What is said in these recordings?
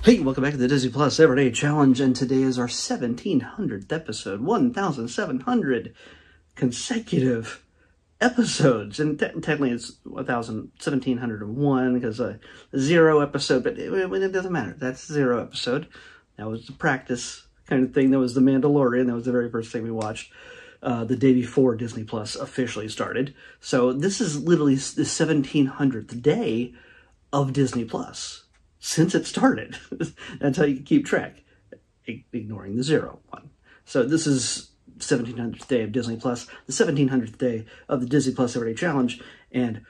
Hey, welcome back to the Disney Plus Everyday Challenge, and today is our 1700th episode, 1,700 consecutive episodes, and technically it's 1,701 because a zero episode, but it doesn't matter. That's zero episode. That was the practice kind of thing. That was The Mandalorian. That was the very first thing we watched the day before Disney Plus officially started. So this is literally the 1700th day of Disney Plus since it started. That's how you keep track, ignoring the zero one. So this is 1700th day of Disney Plus, the 1700th day of the Disney Plus Everyday Challenge, and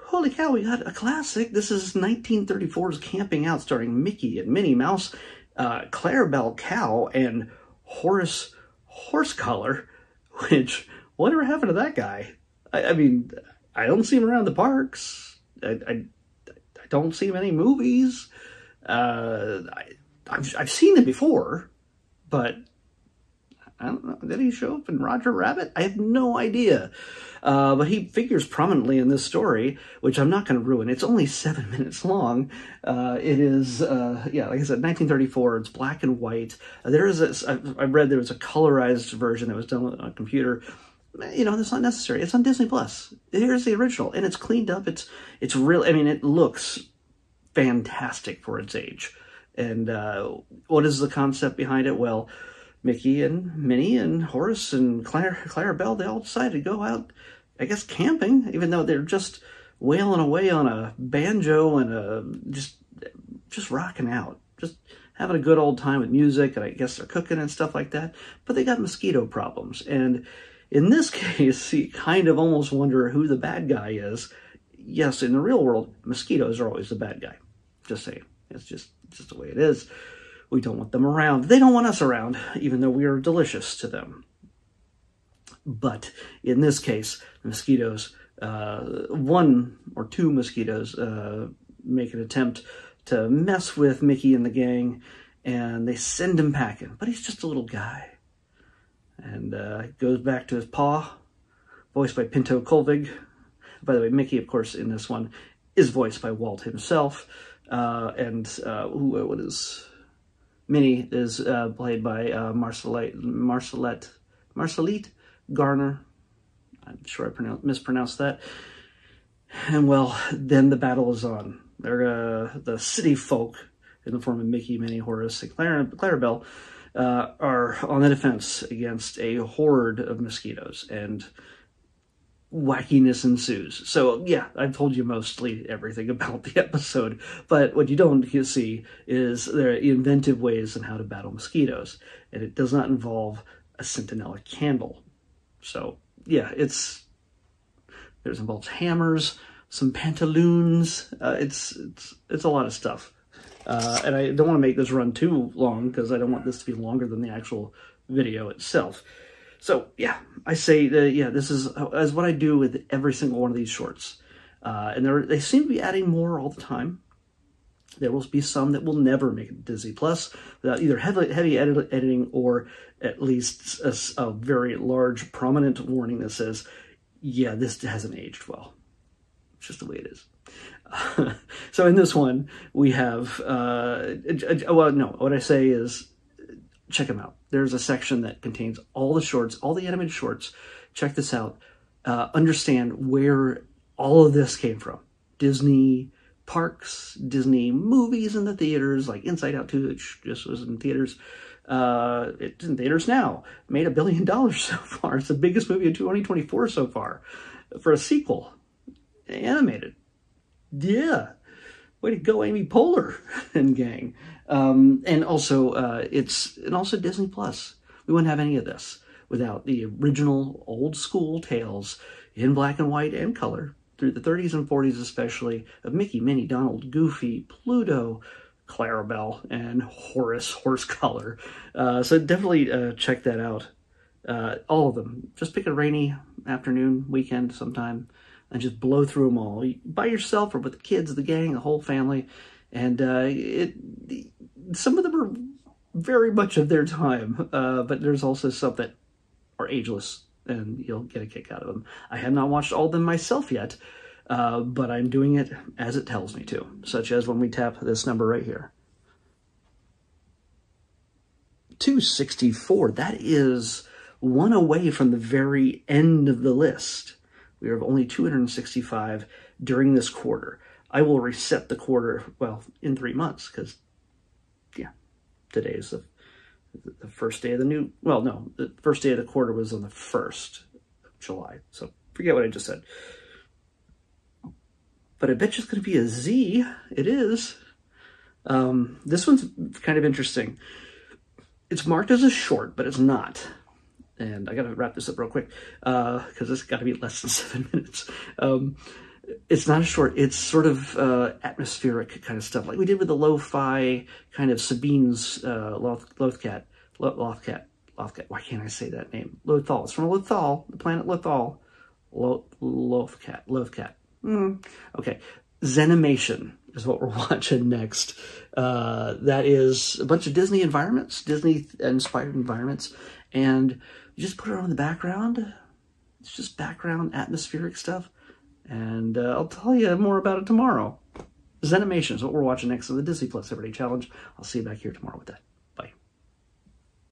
holy cow, we got a classic. This is 1934's Camping Out, starring Mickey and Minnie Mouse, Clarabelle Cow, and Horace Horsecollar, which, whatever happened to that guy? I mean, I don't see him around the parks. I don't see him in any movies. I've seen him before, but I don't know. Did he show up in Roger Rabbit? I have no idea. But he figures prominently in this story, which I'm not going to ruin. It's only 7 minutes long. It is, yeah, like I said, 1934. It's black and white. I read there was a colorized version that was done on a computer. You know, that's not necessary. It's on Disney Plus. Here's the original, and it's cleaned up. It's real. I mean, it looks fantastic for its age. And what is the concept behind it? Well, Mickey and Minnie and Horace and Clarabelle, they all decided to go out, I guess, camping, even though they're just wailing away on a banjo and just rocking out, just having a good old time with music, and I guess they're cooking and stuff like that. But they got mosquito problems, and in this case, you kind of almost wonder who the bad guy is. Yes, in the real world, mosquitoes are always the bad guy. Just saying. It's just the way it is. We don't want them around. They don't want us around, even though we are delicious to them. But in this case, the mosquitoes, one or two mosquitoes make an attempt to mess with Mickey and the gang, and they send him packing. But he's just a little guy. And goes back to his paw, voiced by Pinto Colvig. By the way, Mickey, of course, in this one, is voiced by Walt himself. Minnie is played by Marcelite Garner. I'm sure I mispronounced that. And, well, then the battle is on. They're, the city folk, in the form of Mickey, Minnie, Horace, and Clarabelle, are on the defense against a horde of mosquitoes, and wackiness ensues. So, yeah, I've told you mostly everything about the episode, but what you don't see is there are inventive ways on how to battle mosquitoes, and it does not involve a centinela candle. So, yeah, there's involves hammers, some pantaloons, it's a lot of stuff. And I don't want to make this run too long because I don't want this to be longer than the actual video itself. So, yeah, I say, yeah, this is as what I do with every single one of these shorts. And they seem to be adding more all the time. There will be some that will never make it to Disney Plus without either heavy editing or at least a very large, prominent warning that says, yeah, this hasn't aged well. It's just the way it is. So in this one, we have, well, no, what I say is, check them out. There's a section that contains all the shorts, all the animated shorts. Check this out. Understand where all of this came from. Disney parks, Disney movies in the theaters, like Inside Out 2, which just was in theaters. It's in theaters now. Made $1 billion so far. It's the biggest movie of 2024 so far for a sequel. Animated. Yeah. Way to go, Amy Poehler and gang. And also Disney Plus. We wouldn't have any of this without the original old school tales in black and white and color through the 30s and 40s especially of Mickey, Minnie, Donald, Goofy, Pluto, Clarabelle, and Horace Horsecollar. So definitely check that out. All of them. Just pick a rainy afternoon, weekend sometime, and just blow through them all by yourself or with the kids, the gang, the whole family. And some of them are very much of their time, but there's also some that are ageless, and you'll get a kick out of them. I have not watched all of them myself yet, but I'm doing it as it tells me to, such as when we tap this number right here. 264. That is one away from the very end of the list. We have only 265 during this quarter. I will reset the quarter, well, in 3 months, because, yeah, today is the first day of the new, well, no, the first day of the quarter was on the 1st of July. So forget what I just said. But I bet you it's going to be a Z. It is. This one's kind of interesting. It's marked as a short, but it's not. And I got to wrap this up real quick because it's got to be less than 7 minutes. It's not a short. It's sort of atmospheric kind of stuff, like we did with the lo-fi kind of Sabine's Lothcat. Why can't I say that name? Lothal. It's from Lothal, the planet Lothal. Lothcat. Okay. Zenimation is what we're watching next. That is a bunch of Disney environments, Disney-inspired environments, and you just put it on the background. It's just background atmospheric stuff, and I'll tell you more about it tomorrow. Zenimation is what we're watching next on the Disney Plus Everyday Challenge. I'll see you back here tomorrow with that.